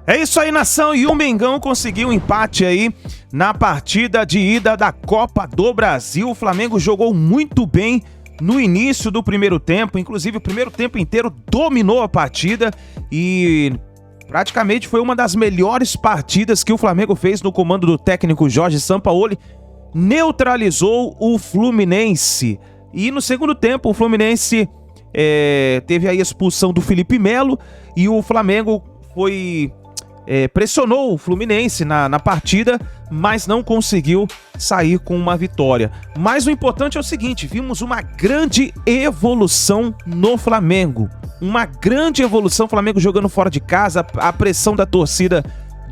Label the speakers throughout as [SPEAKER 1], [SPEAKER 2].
[SPEAKER 1] É isso aí, nação, e o Mengão conseguiu um empate aí na partida de ida da Copa do Brasil. O Flamengo jogou muito bem no início do primeiro tempo, inclusive o primeiro tempo inteiro dominou a partida e praticamente foi uma das melhores partidas que o Flamengo fez no comando do técnico Jorge Sampaoli. Neutralizou o Fluminense e no segundo tempo o Fluminense teve a expulsão do Felipe Melo e o Flamengo pressionou o Fluminense na partida, mas não conseguiu sair com uma vitória. Mas o importante é o seguinte, vimos uma grande evolução no Flamengo. Uma grande evolução, o Flamengo jogando fora de casa, a pressão da torcida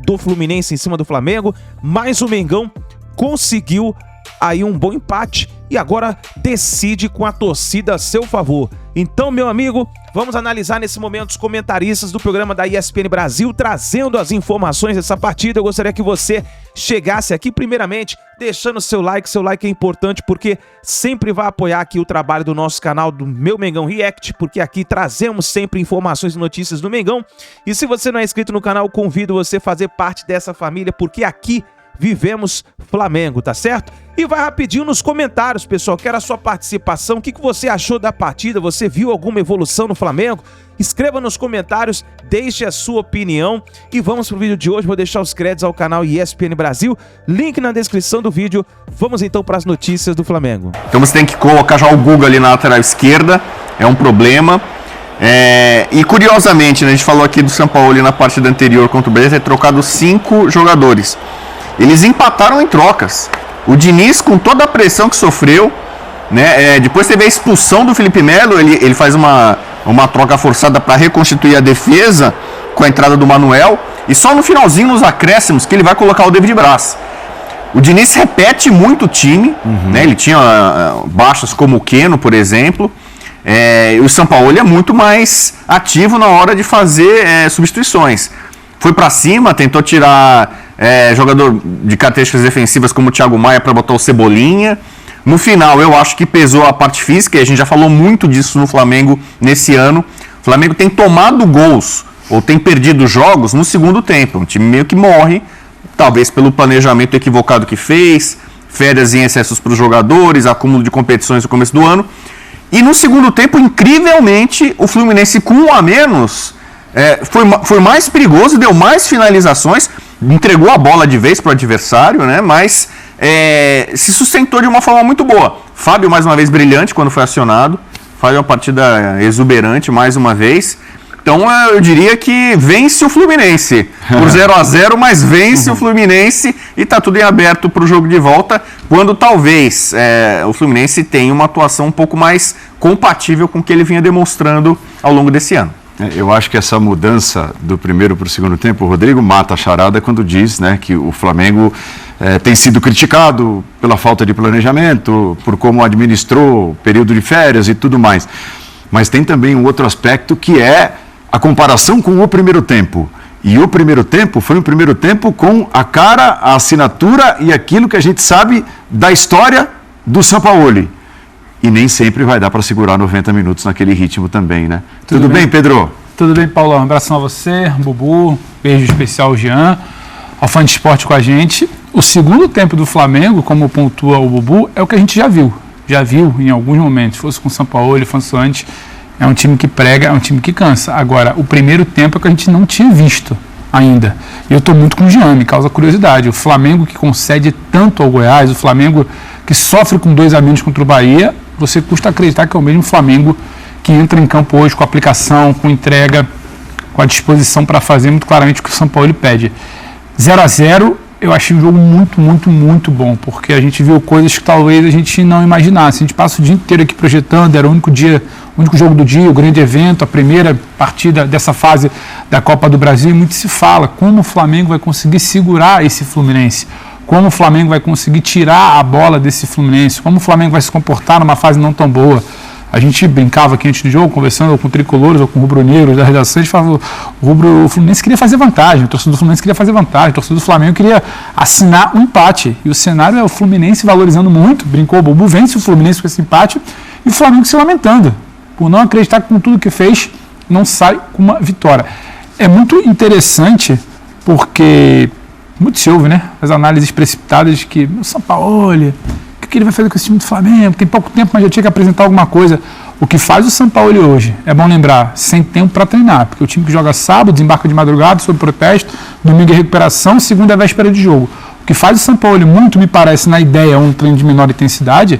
[SPEAKER 1] do Fluminense em cima do Flamengo, mas o Mengão conseguiu aí um bom empate e agora decide com a torcida a seu favor. Então, meu amigo, vamos analisar nesse momento os comentaristas do programa da ESPN Brasil, trazendo as informações dessa partida. Eu gostaria que você chegasse aqui, primeiramente, deixando seu like. Seu like é importante porque sempre vai apoiar aqui o trabalho do nosso canal, do Meu Mengão React, porque aqui trazemos sempre informações e notícias do Mengão. E se você não é inscrito no canal, convido você a fazer parte dessa família, porque aqui vivemos Flamengo, tá certo? E vai rapidinho nos comentários, pessoal, quero a sua participação. O que você achou da partida? Você viu alguma evolução no Flamengo? Escreva nos comentários, deixe a sua opinião. E vamos pro vídeo de hoje, vou deixar os créditos ao canal ESPN Brasil, link na descrição do vídeo. Vamos então para as notícias do Flamengo.
[SPEAKER 2] Então você tem que colocar já o Guga ali na lateral esquerda, é um problema. E curiosamente, né, a gente falou aqui do Sampaoli na partida anterior contra o Brasil, ter trocado 5 jogadores. Eles empataram em trocas. O Diniz, com toda a pressão que sofreu, né, depois teve a expulsão do Felipe Melo, ele faz uma troca forçada para reconstituir a defesa com a entrada do Manuel, e só no finalzinho, nos acréscimos, que ele vai colocar o David Braz. O Diniz repete muito o time, né, ele tinha baixas como o Keno, por exemplo, e o Sampaoli é muito mais ativo na hora de fazer substituições. Foi para cima, tentou tirar jogador de características defensivas como o Thiago Maia para botar o Cebolinha. No final, eu acho que pesou a parte física, e a gente já falou muito disso no Flamengo nesse ano. O Flamengo tem tomado gols, ou tem perdido jogos no segundo tempo. Um time meio que morre, talvez pelo planejamento equivocado que fez, férias em excessos para os jogadores, acúmulo de competições no começo do ano. E no segundo tempo, incrivelmente, o Fluminense com 1 a menos foi mais perigoso, deu mais finalizações, entregou a bola de vez para o adversário, né? Mas se sustentou de uma forma muito boa. Fábio, mais uma vez, brilhante quando foi acionado. Fábio, uma partida exuberante, mais uma vez. Então, eu diria que vence o Fluminense. Por 0-0, mas vence o Fluminense e está tudo em aberto para o jogo de volta, quando talvez o Fluminense tenha uma atuação um pouco mais compatível com o que ele vinha demonstrando ao longo desse ano.
[SPEAKER 3] Eu acho que essa mudança do primeiro para o segundo tempo, o Rodrigo mata a charada quando diz, né, que o Flamengo tem sido criticado pela falta de planejamento, por como administrou o período de férias e tudo mais. Mas tem também um outro aspecto que é a comparação com o primeiro tempo. E o primeiro tempo foi um primeiro tempo com a cara, a assinatura e aquilo que a gente sabe da história do Sampaoli. E nem sempre vai dar para segurar 90 minutos naquele ritmo também, né? Tudo bem, Pedro?
[SPEAKER 4] Tudo bem, Paulo. Um abração a você, Bubu, beijo especial ao Jean, ao Fã de Esporte com a gente. O segundo tempo do Flamengo, como pontua o Bubu, é o que a gente já viu em alguns momentos, fosse com o Sampaoli, fosse antes, é um time que prega, é um time que cansa. Agora, o primeiro tempo é que a gente não tinha visto ainda. E eu estou muito com o Jean, me causa curiosidade. O Flamengo que concede tanto ao Goiás, o Flamengo que sofre com 2 a menos contra o Bahia, você custa acreditar que é o mesmo Flamengo que entra em campo hoje com aplicação, com entrega, com a disposição para fazer muito claramente o que o São Paulo pede. 0-0, eu achei um jogo muito, muito, muito bom, porque a gente viu coisas que talvez a gente não imaginasse. A gente passa o dia inteiro aqui projetando, era o único jogo do dia, o grande evento, a primeira partida dessa fase da Copa do Brasil, e muito se fala como o Flamengo vai conseguir segurar esse Fluminense, como o Flamengo vai conseguir tirar a bola desse Fluminense, como o Flamengo vai se comportar numa fase não tão boa. A gente brincava aqui antes do jogo, conversando com tricolores ou com rubro-negros da redação, a gente falava, o Fluminense queria fazer vantagem, o torcedor do Fluminense queria fazer vantagem, o torcedor do Flamengo queria assinar um empate. E o cenário é o Fluminense valorizando muito, brincou o Bubu, vence o Fluminense com esse empate, e o Flamengo se lamentando, por não acreditar que com tudo que fez, não sai com uma vitória. É muito interessante porque muito se ouve, né? As análises precipitadas de que o Sampaoli, o que ele vai fazer com esse time do Flamengo? Tem pouco tempo, mas já tinha que apresentar alguma coisa. O que faz o Sampaoli hoje, é bom lembrar, sem tempo para treinar, porque o time que joga sábado, desembarca de madrugada, sob protesto, domingo é recuperação, segunda é véspera de jogo. O que faz o Sampaoli muito, me parece, na ideia, um treino de menor intensidade,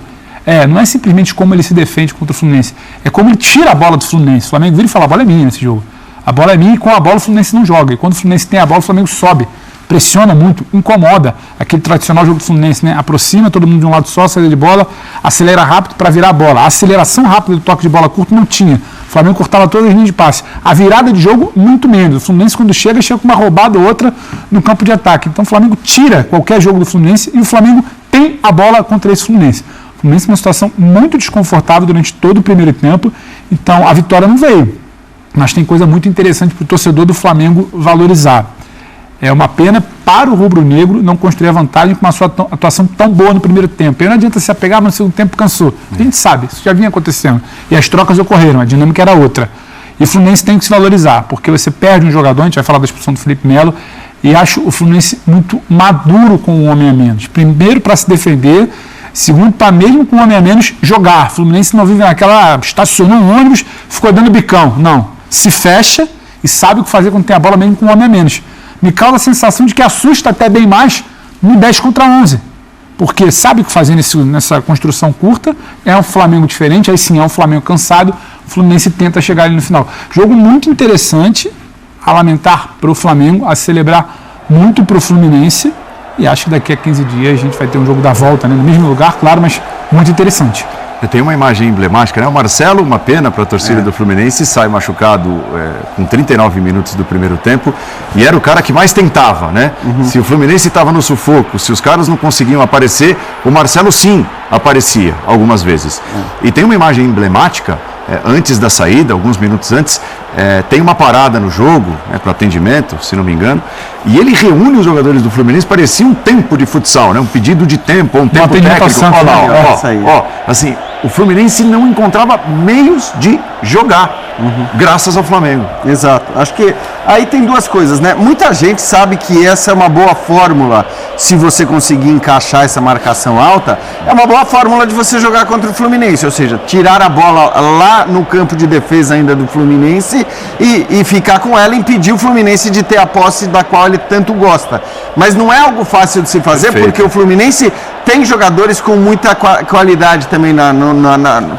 [SPEAKER 4] não é simplesmente como ele se defende contra o Fluminense, é como ele tira a bola do Fluminense. O Flamengo vira e fala, a bola é minha nesse jogo. A bola é minha e com a bola o Fluminense não joga. E quando o Fluminense tem a bola, o Flamengo sobe. Pressiona muito, incomoda aquele tradicional jogo do Fluminense, né? Aproxima todo mundo de um lado só, saída de bola, acelera rápido para virar a bola. A aceleração rápida do toque de bola curto não tinha. O Flamengo cortava todas as linhas de passe. A virada de jogo, muito menos. O Fluminense, quando chega com uma roubada ou outra no campo de ataque. Então o Flamengo tira qualquer jogo do Fluminense e o Flamengo tem a bola contra esse Fluminense. O Fluminense é uma situação muito desconfortável durante todo o primeiro tempo, então a vitória não veio. Mas tem coisa muito interessante para o torcedor do Flamengo valorizar. É uma pena para o rubro-negro não construir a vantagem com uma sua atuação tão boa no primeiro tempo. Aí não adianta se apegar, mas no segundo tempo cansou. A gente sabe, isso já vinha acontecendo. E as trocas ocorreram, a dinâmica era outra. E o Fluminense tem que se valorizar, porque você perde um jogador, a gente vai falar da expulsão do Felipe Melo, e acho o Fluminense muito maduro com um homem a menos. Primeiro, para se defender, segundo, para mesmo com um homem a menos, jogar. O Fluminense não vive naquela, estacionou um ônibus, ficou dando bicão. Não, se fecha e sabe o que fazer quando tem a bola mesmo com um homem a menos. Me causa a sensação de que assusta até bem mais no 10 contra 11. Porque sabe o que fazer nessa construção curta, é um Flamengo diferente, aí sim é um Flamengo cansado, o Fluminense tenta chegar ali no final. Jogo muito interessante, a lamentar para o Flamengo, a celebrar muito para o Fluminense, e acho que daqui a 15 dias a gente vai ter um jogo da volta, né? No mesmo lugar, claro, mas muito interessante.
[SPEAKER 3] Tem uma imagem emblemática, né? O Marcelo, uma pena para a torcida do Fluminense, sai machucado com 39 minutos do primeiro tempo e era o cara que mais tentava, né? Se o Fluminense estava no sufoco, se os caras não conseguiam aparecer, o Marcelo sim aparecia algumas vezes. E tem uma imagem emblemática, antes da saída, alguns minutos antes, tem uma parada no jogo, para atendimento, se não me engano, e ele reúne os jogadores do Fluminense, parecia um tempo de futsal, né? Um pedido de tempo, um tempo técnico. Olha lá, assim, o Fluminense não encontrava meios de jogar, graças ao Flamengo.
[SPEAKER 5] Exato. Acho que aí tem duas coisas, né? Muita gente sabe que essa é uma boa fórmula, se você conseguir encaixar essa marcação alta, é uma boa fórmula de você jogar contra o Fluminense, ou seja, tirar a bola lá no campo de defesa ainda do Fluminense e ficar com ela e impedir o Fluminense de ter a posse da qual ele tanto gosta. Mas não é algo fácil de se fazer, porque o Fluminense tem jogadores com muita qualidade também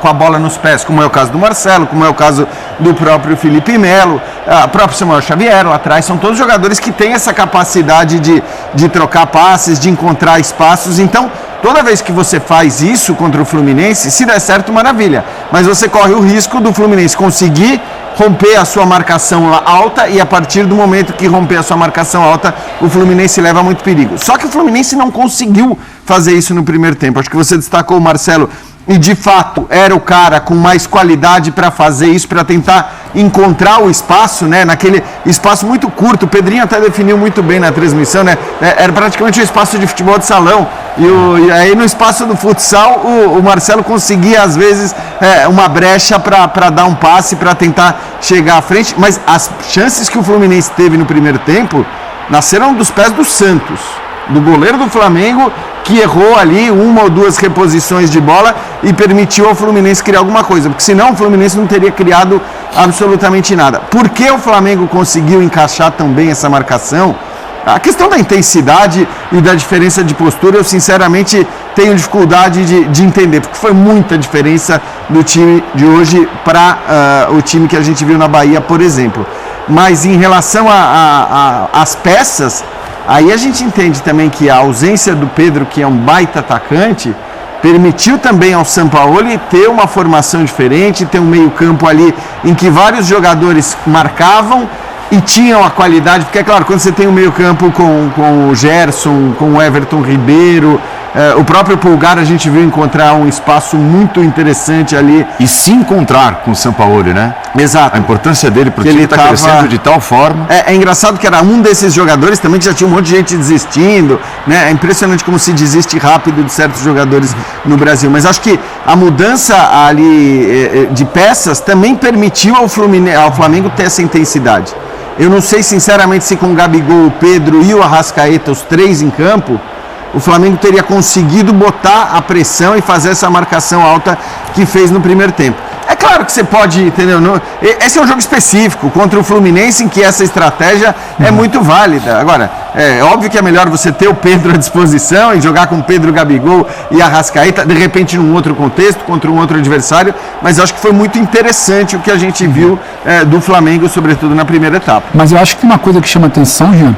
[SPEAKER 5] com a bola nos pés, como é o caso do Marcelo, como é o caso do próprio Felipe Melo, o próprio Samuel Xavier lá atrás, são todos jogadores que têm essa capacidade de trocar passes, de encontrar espaços. Então, toda vez que você faz isso contra o Fluminense, se der certo, maravilha, mas você corre o risco do Fluminense conseguir romper a sua marcação alta e a partir do momento que romper a sua marcação alta, o Fluminense leva muito perigo. Só que o Fluminense não conseguiu fazer isso no primeiro tempo. Acho que você destacou o Marcelo e de fato era o cara com mais qualidade para fazer isso, para tentar encontrar o espaço, né? Naquele espaço muito curto. O Pedrinho até definiu muito bem na transmissão, né? Era praticamente um espaço de futebol de salão. E aí no espaço do futsal o Marcelo conseguia às vezes uma brecha para dar um passe, para tentar chegar à frente, mas as chances que o Fluminense teve no primeiro tempo nasceram dos pés do Santos, do goleiro do Flamengo, que errou ali uma ou duas reposições de bola e permitiu ao Fluminense criar alguma coisa, porque senão o Fluminense não teria criado absolutamente nada. Por que o Flamengo conseguiu encaixar tão bem essa marcação? A questão da intensidade e da diferença de postura, eu sinceramente tenho dificuldade de entender, porque foi muita diferença do time de hoje para o time que a gente viu na Bahia, por exemplo. Mas em relação às peças, aí a gente entende também que a ausência do Pedro, que é um baita atacante, permitiu também ao Sampaoli ter uma formação diferente, ter um meio-campo ali em que vários jogadores marcavam e tinham a qualidade, porque é claro, quando você tem um meio-campo com o Gerson, com o Everton Ribeiro, o próprio Pulgar, a gente viu encontrar um espaço muito interessante ali.
[SPEAKER 3] E se encontrar com o Sampaoli, né?
[SPEAKER 5] Exato.
[SPEAKER 3] A importância dele para o time está crescendo de tal forma.
[SPEAKER 5] É engraçado que era um desses jogadores também que já tinha um monte de gente desistindo, né? É impressionante como se desiste rápido de certos jogadores no Brasil. Mas acho que a mudança ali de peças também permitiu ao Flamengo ter essa intensidade. Eu não sei sinceramente se com o Gabigol, o Pedro e o Arrascaeta, os três em campo, o Flamengo teria conseguido botar a pressão e fazer essa marcação alta que fez no primeiro tempo. É claro que você pode, entendeu? Esse é um jogo específico contra o Fluminense em que essa estratégia é muito válida. Agora, é óbvio que é melhor você ter o Pedro à disposição e jogar com Pedro, Gabigol e Arrascaeta, de repente num outro contexto, contra um outro adversário, mas acho que foi muito interessante o que a gente viu do Flamengo, sobretudo na primeira etapa.
[SPEAKER 4] Mas eu acho que uma coisa que chama atenção, Jean,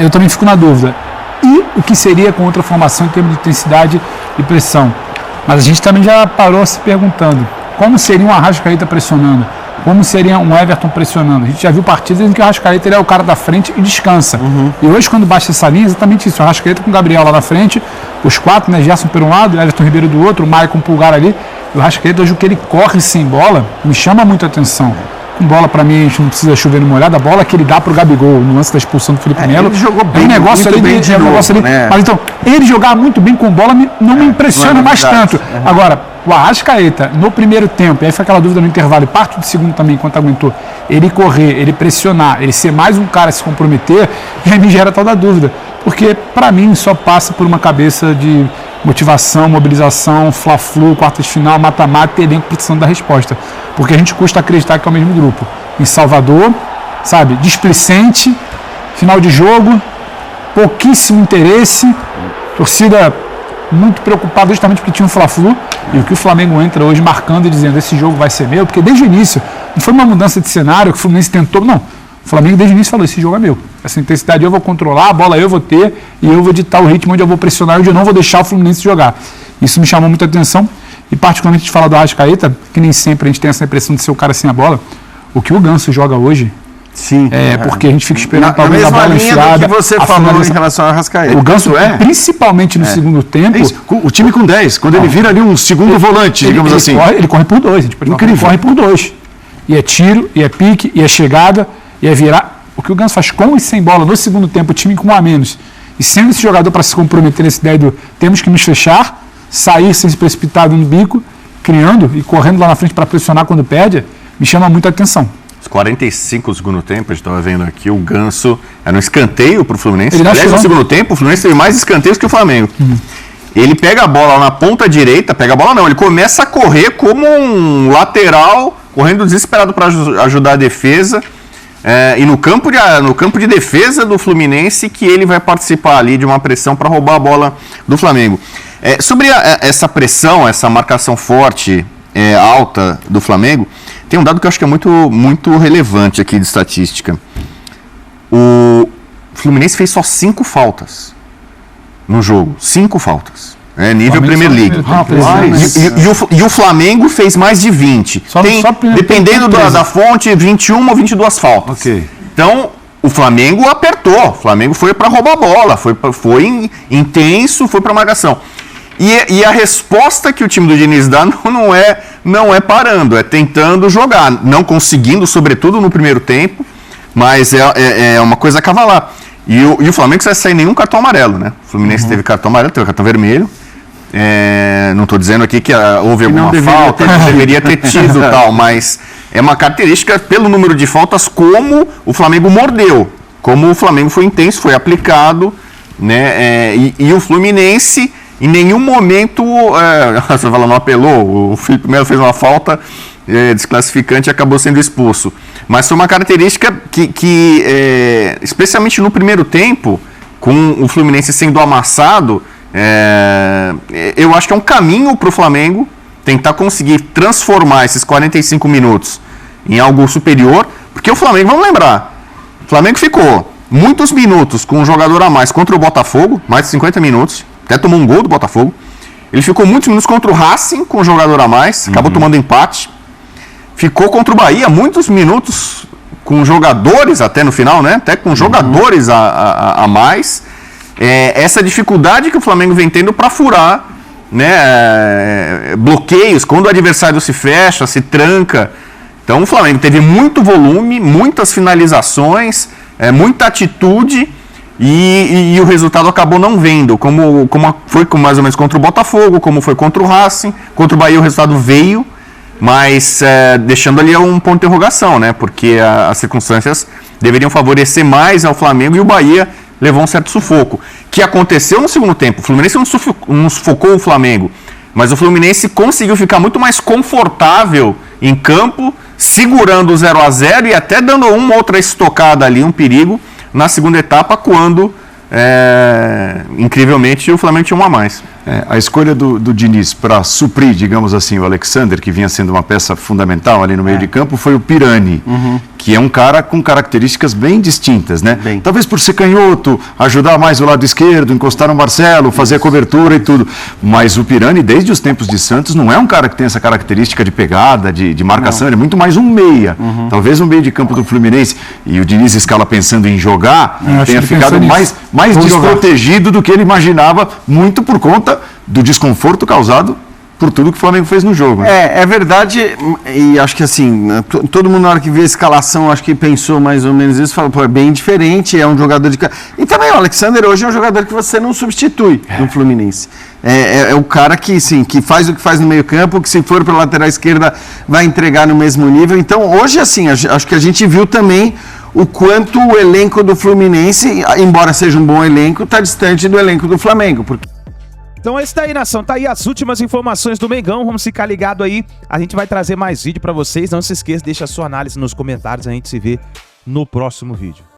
[SPEAKER 4] eu também fico na dúvida. E o que seria com outra formação em termos de intensidade e pressão? Mas a gente também já parou se perguntando como seria um Arrascaeta pressionando, como seria um Everton pressionando. A gente já viu partidas em que o Arrascaeta ele é o cara da frente e descansa. E hoje, quando baixa essa linha, é exatamente isso. O Arrascaeta com o Gabriel lá na frente, os quatro, né? Gerson por um lado, Everton Ribeiro do outro, o Maicon Pulgar ali. E o Arrascaeta, hoje, o que ele corre sem bola, me chama muito a atenção. Com bola, pra mim, a gente não precisa chover numa olhada. A bola que ele dá pro Gabigol no lance da expulsão do Felipe Melo.
[SPEAKER 5] Ele jogou bem,
[SPEAKER 4] é um negócio ali,
[SPEAKER 5] bem de novo, né?
[SPEAKER 4] Mas então, ele jogar muito bem com bola não me impressiona mais tanto. Agora, o Arrascaeta, no primeiro tempo, e aí foi aquela dúvida no intervalo, e parte do segundo também, enquanto aguentou, ele correr, ele pressionar, ele ser mais um cara a se comprometer, e aí me gera tal da dúvida. Porque, pra mim, só passa por uma cabeça de motivação, mobilização, fla-flu, quartas de final, mata-mata e elenco precisando da resposta. Porque a gente custa acreditar que é o mesmo grupo. Em Salvador, sabe, displicente, final de jogo, pouquíssimo interesse, torcida muito preocupada justamente porque tinha um fla-flu, e o que o Flamengo entra hoje marcando e dizendo esse jogo vai ser meu, porque desde o início não foi uma mudança de cenário que o Fluminense tentou, não. O Flamengo desde o início falou, esse jogo é meu. Essa intensidade eu vou controlar, a bola eu vou ter e eu vou ditar o ritmo onde eu vou pressionar e onde eu não vou deixar o Fluminense jogar. Isso me chamou muita atenção e particularmente de falar do Arrascaeta, que nem sempre a gente tem essa impressão de ser o cara sem a bola. O que o Ganso joga hoje,
[SPEAKER 5] sim,
[SPEAKER 4] porque a gente fica esperando talvez a
[SPEAKER 5] mesma
[SPEAKER 4] bola
[SPEAKER 5] linha
[SPEAKER 4] enfiada.
[SPEAKER 5] do que você falou em relação ao Arrascaeta.
[SPEAKER 4] O Ganso, principalmente no segundo tempo...
[SPEAKER 3] É isso. O time com 10, quando ele vira ali um segundo volante, digamos assim.
[SPEAKER 4] Ele corre por dois. Incrível. Ele corre por dois. E é tiro, e é pique, e é chegada, e é virar. O que o Ganso faz com e sem bola no segundo tempo, o time com um a menos, e sendo esse jogador para se comprometer nessa ideia do temos que nos fechar, sair sem se precipitar no bico, criando e correndo lá na frente para pressionar quando perde, me chama muita atenção.
[SPEAKER 2] Os 45 do segundo tempo, a gente estava vendo aqui, o Ganso era um escanteio para o Fluminense.
[SPEAKER 4] Ele
[SPEAKER 2] Aliás, no segundo tempo, o Fluminense teve mais escanteios que o Flamengo. Ele pega a bola na ponta direita, ele começa a correr como um lateral, correndo desesperado para ajudar a defesa. E no campo de defesa do Fluminense que ele vai participar ali de uma pressão para roubar a bola do Flamengo. Sobre essa pressão, essa marcação forte, alta do Flamengo, tem um dado que eu acho que é muito, muito relevante aqui de estatística. O Fluminense fez só 5 faltas no jogo. 5 faltas. Nível Premier League. E o Flamengo fez mais de 20. Dependendo da fonte, 21 ou 22 faltas.
[SPEAKER 3] Ok.
[SPEAKER 2] Então, o Flamengo apertou. O Flamengo foi para roubar a bola. Foi intenso, foi para marcação. E a resposta que o time do Diniz dá não é parando, é tentando jogar. Não conseguindo, sobretudo no primeiro tempo, mas é uma coisa a cavalar. E o Flamengo não vai sair nenhum cartão amarelo, né? O Fluminense teve cartão amarelo, teve cartão vermelho. Não estou dizendo aqui que houve alguma falta, que deveria ter tido tal, mas é uma característica pelo número de faltas como o Flamengo mordeu, como o Flamengo foi intenso, foi aplicado, né? E o Fluminense em nenhum momento, você fala, não apelou, o Felipe Melo fez uma falta desclassificante e acabou sendo expulso. Mas foi uma característica que especialmente no primeiro tempo, com o Fluminense sendo amassado, eu acho que é um caminho para o Flamengo tentar conseguir transformar esses 45 minutos em algo superior, porque o Flamengo, vamos lembrar, o Flamengo ficou muitos minutos com um jogador a mais contra o Botafogo, mais de 50 minutos, até tomou um gol do Botafogo. Ele ficou muitos minutos contra o Racing com um jogador a mais, acabou tomando empate. Ficou contra o Bahia muitos minutos com jogadores até no final, né? Até com jogadores a mais. Essa dificuldade que o Flamengo vem tendo para furar, né? Bloqueios, quando o adversário se fecha, se tranca. Então o Flamengo teve muito volume, muitas finalizações, muita atitude. E o resultado acabou não vendo, como foi mais ou menos contra o Botafogo, como foi contra o Racing. Contra o Bahia o resultado veio, mas deixando ali um ponto de interrogação, né? Porque as circunstâncias deveriam favorecer mais ao Flamengo, e o Bahia levou um certo sufoco. Que aconteceu no segundo tempo. O Fluminense não sufocou o Flamengo, mas o Fluminense conseguiu ficar muito mais confortável em campo, segurando o 0-0 e até dando uma outra estocada ali, um perigo, na segunda etapa, quando, incrivelmente, o Flamengo tinha um a mais.
[SPEAKER 3] A escolha do Diniz para suprir, digamos assim, o Alexander, que vinha sendo uma peça fundamental ali no meio de campo, foi o Pirani, que é um cara com características bem distintas, né? Talvez por ser canhoto, ajudar mais o lado esquerdo, encostar no Marcelo, fazer a cobertura e tudo. Mas o Pirani, desde os tempos de Santos, não é um cara que tem essa característica de pegada, de marcação, ele é muito mais um meia. Talvez um meio de campo do Fluminense, e o Diniz escala pensando em jogar, tenha ficado mais desprotegido do que ele imaginava, muito por conta do desconforto causado por tudo que o Flamengo fez no jogo.
[SPEAKER 5] É verdade, e acho que assim, todo mundo na hora que vê a escalação, acho que pensou mais ou menos isso, falou, pô, é bem diferente, é um jogador de... E também o Alexander hoje é um jogador que você não substitui no Fluminense. É o cara que, sim, que faz o que faz no meio campo, que se for para a lateral esquerda vai entregar no mesmo nível. Então hoje, assim, acho que a gente viu também o quanto o elenco do Fluminense, embora seja um bom elenco, está distante do elenco do Flamengo, porque...
[SPEAKER 1] Então é isso daí, nação. Tá aí as últimas informações do Mengão. Vamos ficar ligado aí. A gente vai trazer mais vídeo pra vocês. Não se esqueça, deixa a sua análise nos comentários. A gente se vê no próximo vídeo.